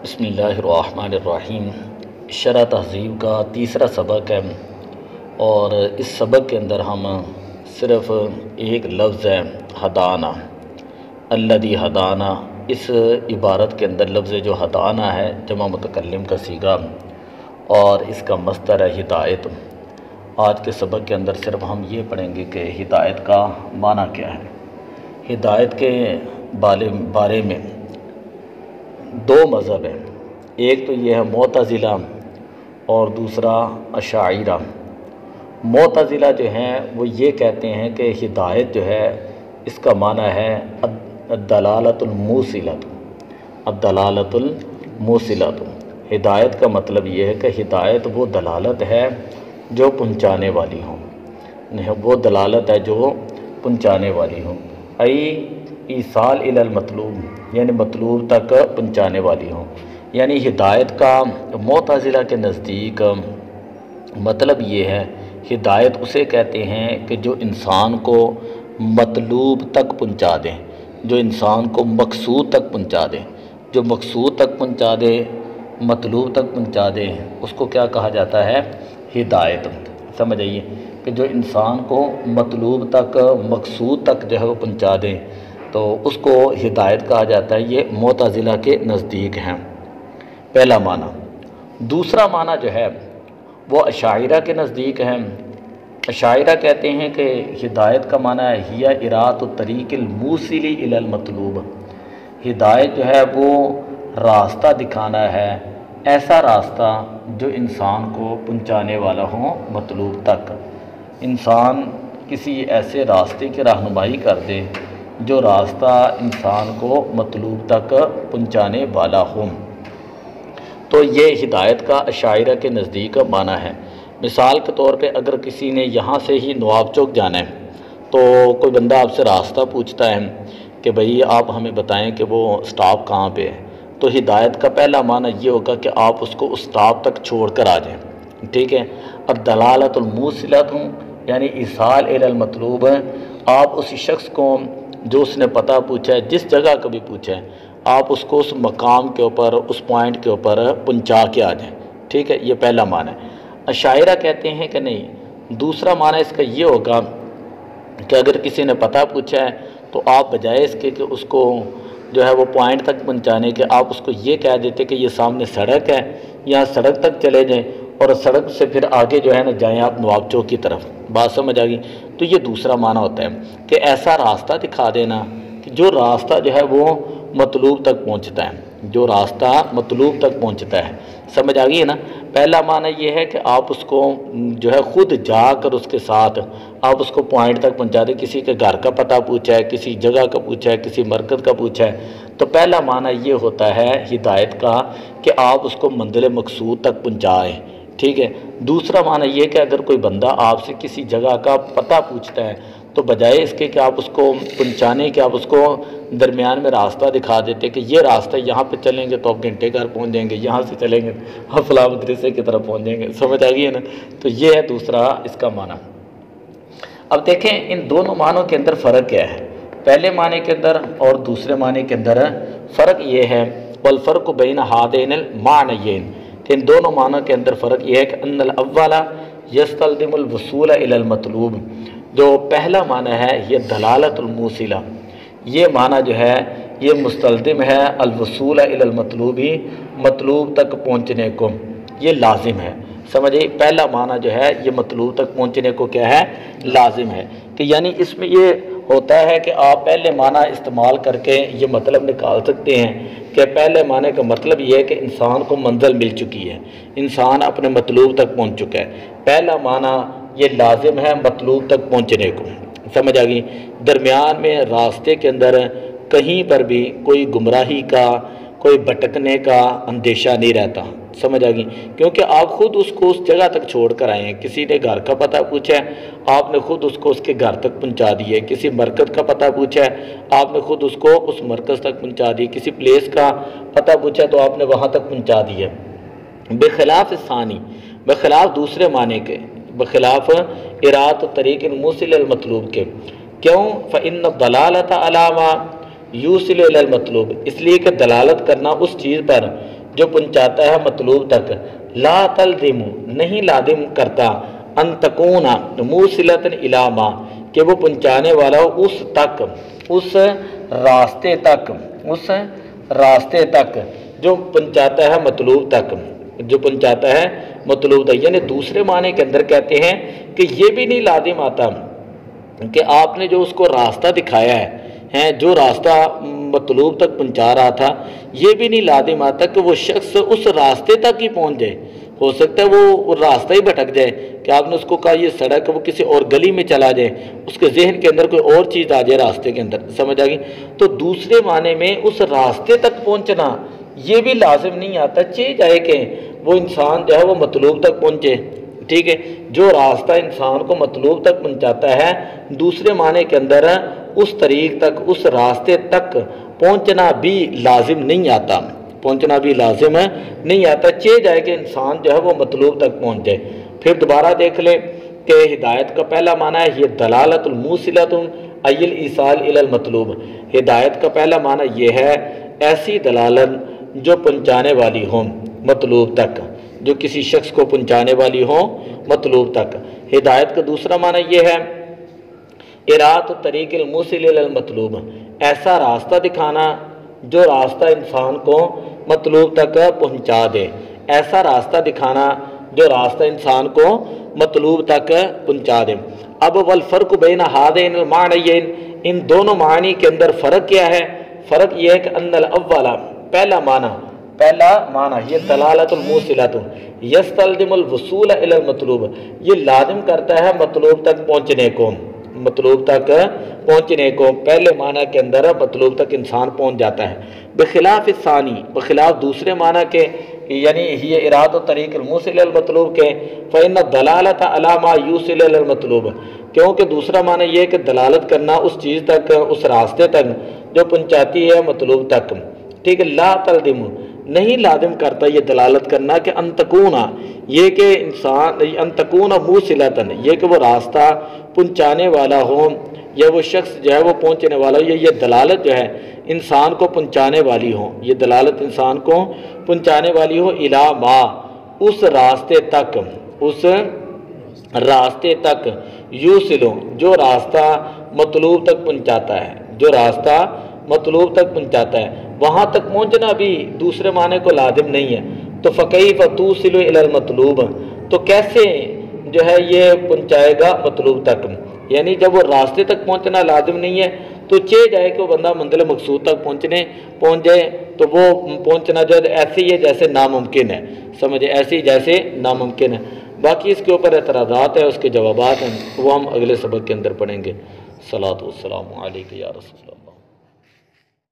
بسم اللہ الرحمن الرحیم۔ شرح تہذیب کا تیسرا سبق ہے اور اس سبق کے اندر ہم صرف ایک لفظ ہے ہدانا، الذی ہدانا، اس عبارت کے اندر لفظ جو ہدانا ہے جمع متکلم کا صیغہ اور اس کا مصدر ہے ہدایت۔ آج کے سبق کے اندر صرف ہم یہ پڑھیں گے کہ ہدایت کا معنی کیا ہے۔ ہدایت کے بارے میں دو مذہب ہیں، ایک تو یہ ہے معتزلہ اور دوسرا اشاعرہ۔ معتزلہ جو ہیں وہ یہ کہتے ہیں کہ ہدایت جو ہے اس کا معنی ہے الدلالۃ الموصلۃ، الدلالۃ الموصلۃ۔ ہدایت کا مطلب یہ ہے کہ ہدایت وہ دلالت ہے جو پہنچانے والی ہوں، وہ دلالت ہے جو پہنچانے والی ہوں، ایصال الی المطلوب، یعنی مطلوب تک پہنچانے والی ہوں۔ یعنی ہدایت کا معتزلہ کے نزدیک مطلب یہ ہے، ہدایت اسے کہتے ہیں کہ جو انسان کو مطلوب تک پہنچا دے، جو انسان کو مقصود تک پہنچا دے، جو مقصود تک پہنچا دے، مطلوب تک پہنچا دے، اس کو کیا کہا جاتا ہے؟ ہدایت۔ سمجھ آئیے کہ جو انسان کو مطلوب تک، مقصود تک جو ہے وہ پہنچا دے تو اس کو ہدایت کہا جاتا ہے۔ یہ معتزلہ کے نزدیک ہیں، پہلا معنی۔ دوسرا معنی جو ہے وہ اشاعرہ کے نزدیک ہے۔ اشاعرہ کہتے ہیں کہ ہدایت کا معنی ہے ہی ارات الطریق الموصل الی المطلوب۔ ہدایت جو ہے وہ راستہ دکھانا ہے، ایسا راستہ جو انسان کو پہنچانے والا ہو مطلوب تک۔ انسان کسی ایسے راستے کی رہنمائی کر دے جو راستہ انسان کو مطلوب تک پہنچانے والا ہو، تو یہ ہدایت کا اشاعرہ کے نزدیک معنی ہے۔ مثال کے طور پہ اگر کسی نے یہاں سے ہی نواب چوک جانا ہے تو کوئی بندہ آپ سے راستہ پوچھتا ہے کہ بھئی آپ ہمیں بتائیں کہ وہ سٹاپ کہاں پہ ہے، تو ہدایت کا پہلا معنی یہ ہوگا کہ آپ اس کو اس سٹاپ تک چھوڑ کر آ جائیں، ٹھیک ہے۔ اب دلالت الموصلۃ یعنی ایصال الی المطلوب، آپ اسی شخص کو جو اس نے پتہ پوچھا ہے، جس جگہ کا بھی پوچھا ہے، آپ اس کو اس مقام کے اوپر، اس پوائنٹ کے اوپر پہنچا کے آ جائیں، ٹھیک ہے۔ یہ پہلا معنی ہے۔ اشاعرہ کہتے ہیں کہ نہیں، دوسرا معنی اس کا یہ ہوگا کہ اگر کسی نے پتہ پوچھا ہے تو آپ بجائے اس کے کہ اس کو جو ہے وہ پوائنٹ تک پہنچانے کے، آپ اس کو یہ کہہ دیتے کہ یہ سامنے سڑک ہے، یہاں سڑک تک چلے جائیں اور سڑک سے پھر آگے جو ہے نا جائیں آپ نواب چوک کی طرف۔ بات سمجھ آ گئی؟ تو یہ دوسرا معنی ہوتا ہے کہ ایسا راستہ دکھا دینا کہ جو راستہ جو ہے وہ مطلوب تک پہنچتا ہے، جو راستہ مطلوب تک پہنچتا ہے۔ سمجھ آ گئی ہے نا؟ پہلا معنی یہ ہے کہ آپ اس کو جو ہے خود جا کر اس کے ساتھ آپ اس کو پوائنٹ تک پہنچا دیں۔ کسی کے گھر کا پتہ پوچھا ہے، کسی جگہ کا پوچھا ہے، کسی مرکز کا پوچھا ہے، تو پہلا معنی یہ ہوتا ہے ہدایت کا کہ آپ اس کو منزل مقصود تک پہنچائیں، ٹھیک ہے۔ دوسرا معنی یہ کہ اگر کوئی بندہ آپ سے کسی جگہ کا پتہ پوچھتا ہے تو بجائے اس کے کہ آپ اس کو پہنچانے کے، آپ اس کو درمیان میں راستہ دکھا دیتے کہ یہ راستہ یہاں پہ چلیں گے تو آپ گھنٹے گھر پہنچ جائیں گے، یہاں سے چلیں گے آپ فلاں مدرسے کی طرف پہنچ جائیں گے۔ سمجھ آ گئی ہے نا؟ تو یہ ہے دوسرا اس کا معنی۔ اب دیکھیں ان دونوں معنوں کے اندر فرق کیا ہے، پہلے معنی کے اندر اور دوسرے معنی کے اندر فرق یہ ہے، والفرق بین ہذین المعنیین، کہ ان دونوں معنوں کے اندر فرق یہ ہے کہ ان الاول یستلزم الوصول الی المطلوب، جو پہلا معنی ہے یہ دلالت الموصلہ، یہ معنی جو ہے یہ مستلزم ہے الوصول الی المطلوب، مطلوب تک پہنچنے کو، یہ لازم ہے۔ سمجھے؟ پہلا معنی جو ہے یہ مطلوب تک پہنچنے کو کیا ہے؟ لازم ہے، کہ یعنی اس میں یہ ہوتا ہے کہ آپ پہلے معنی استعمال کر کے یہ مطلب نکال سکتے ہیں کہ پہلے معنی کا مطلب یہ ہے کہ انسان کو منزل مل چکی ہے، انسان اپنے مطلوب تک پہنچ چکا ہے۔ پہلا معنی یہ لازم ہے مطلوب تک پہنچنے کو۔ سمجھ آ گئی؟ درمیان میں راستے کے اندر کہیں پر بھی کوئی گمراہی کا، کوئی بھٹکنے کا اندیشہ نہیں رہتا۔ سمجھ آ گئی؟ کیونکہ آپ خود اس کو اس جگہ تک چھوڑ کر آئے ہیں۔ کسی نے گھر کا پتہ پوچھا ہے، آپ نے خود اس کو اس کے گھر تک پہنچا دیے۔ کسی مرکز کا پتہ پوچھا ہے، آپ نے خود اس کو اس مرکز تک پہنچا دی۔ کسی پلیس کا پتہ پوچھا تو آپ نے وہاں تک پہنچا دیا۔ بخلاف ثانی، بخلاف دوسرے معنی کے، بخلاف ارات الطریق الموصل المطلوب کے۔ کیوں؟ فإن الدلالۃ علی ما یوصل الی المطلوب، اس لیے کہ دلالت کرنا اس چیز پر جو پہنچاتا ہے مطلوب تک، لا تلزم نہیں لازم کرتا، ان تکون موصلۃ الی ما کہ وہ پہنچانے والا ہو اس تک، اس راستے تک، اس راستے تک جو پہنچاتا ہے مطلوب تک، جو پہنچاتا ہے مطلوب تک۔ یعنی دوسرے معنی کے اندر کہتے ہیں کہ یہ بھی نہیں لازم آتا کہ آپ نے جو اس کو راستہ دکھایا ہے جو راستہ مطلوب تک پہنچا رہا تھا، یہ بھی نہیں لازم آتا کہ وہ شخص اس راستے تک ہی پہنچ جائے۔ ہو سکتا ہے وہ راستہ ہی بھٹک جائے کہ آپ نے اس کو کہا یہ سڑک وہ کسی اور گلی میں چلا جائے، اس کے ذہن کے اندر کوئی اور چیز آ جائے راستے کے اندر، سمجھ آ گئی؟ تو دوسرے معنی میں اس راستے تک پہنچنا یہ بھی لازم نہیں آتا، چاہے جائے کہ وہ انسان جو ہے وہ مطلوب تک پہنچے، ٹھیک ہے؟ جو راستہ انسان کو مطلوب تک پہنچاتا ہے، دوسرے معنی کے اندر اس طریق تک، اس راستے تک پہنچنا بھی لازم نہیں آتا، پہنچنا بھی لازم نہیں آتا، چاہے جائے کہ انسان جو ہے وہ مطلوب تک پہنچ جائے۔ پھر دوبارہ دیکھ لیں کہ ہدایت کا پہلا معنی ہے یہ دلالت الموصلۃ ای الایصال الی المطلوب۔ ہدایت کا پہلا معنی یہ ہے ایسی دلالت جو پہنچانے والی ہوں مطلوب تک، جو کسی شخص کو پہنچانے والی ہوں مطلوب تک۔ ہدایت کا دوسرا معنی یہ ہے ارات الطریق الموصل الی المطلوب، ایسا راستہ دکھانا جو راستہ انسان کو مطلوب تک پہنچا دے، ایسا راستہ دکھانا جو راستہ انسان کو مطلوب تک پہنچا دے۔ اب والفرق بین ہذین المعنیین، ان دونوں معنی کے اندر فرق کیا ہے؟ فرق یہ ہے کہ ان الاول، پہلا معنی یہ دلالت الموصلۃ یستلزم الوصول الی المطلوب، یہ لازم کرتا ہے مطلوب تک پہنچنے کو، مطلوب تک پہنچنے کو، پہلے معنی کے اندر مطلوب تک انسان پہنچ جاتا ہے۔ بخلاف الثانی، بخلاف دوسرے معنی کے، یعنی یہ اراد و طریق الموصل الی المطلوب کے، فإن الدلالۃ علی ما یوصل الی المطلوب، کیونکہ دوسرا معنی یہ ہے کہ دلالت کرنا اس چیز تک، اس راستے تک جو پہنچاتی ہے مطلوب تک، ٹھیک ہے؟ لا تلزم نہیں لازم کرتا یہ دلالت کرنا کہ ان تکون، یہ کہ انسان ان تکون موصلۃ، یہ کہ وہ راستہ پہنچانے والا ہو یا وہ شخص جو ہے وہ پہنچنے والا ہو، یہ دلالت جو ہے انسان کو پہنچانے والی ہو، یہ دلالت انسان کو پہنچانے والی ہو الی ما، اس راستے تک، اس راستے تک، یوصل جو راستہ مطلوب تک پہنچاتا ہے، جو راستہ مطلوب تک پہنچاتا ہے، وہاں تک پہنچنا بھی دوسرے معنی کو لازم نہیں ہے۔ تو فکیف توصل الی المطلوب، تو کیسے جو ہے یہ پہنچائے گا مطلوب تک؟ یعنی جب وہ راستے تک پہنچنا لازم نہیں ہے تو چاہے جائے کہ وہ بندہ منزل مقصود تک پہنچ جائے، تو وہ پہنچنا جو ہے ایسے ہی ہے جیسے ناممکن ہے، سمجھے؟ ایسے ہی جیسے ناممکن ہے۔ باقی اس کے اوپر اعتراضات ہیں، اس کے جوابات ہیں، وہ ہم اگلے سبق کے اندر پڑھیں گے۔ صلاۃ والسلام علیک یا رسول اللہ۔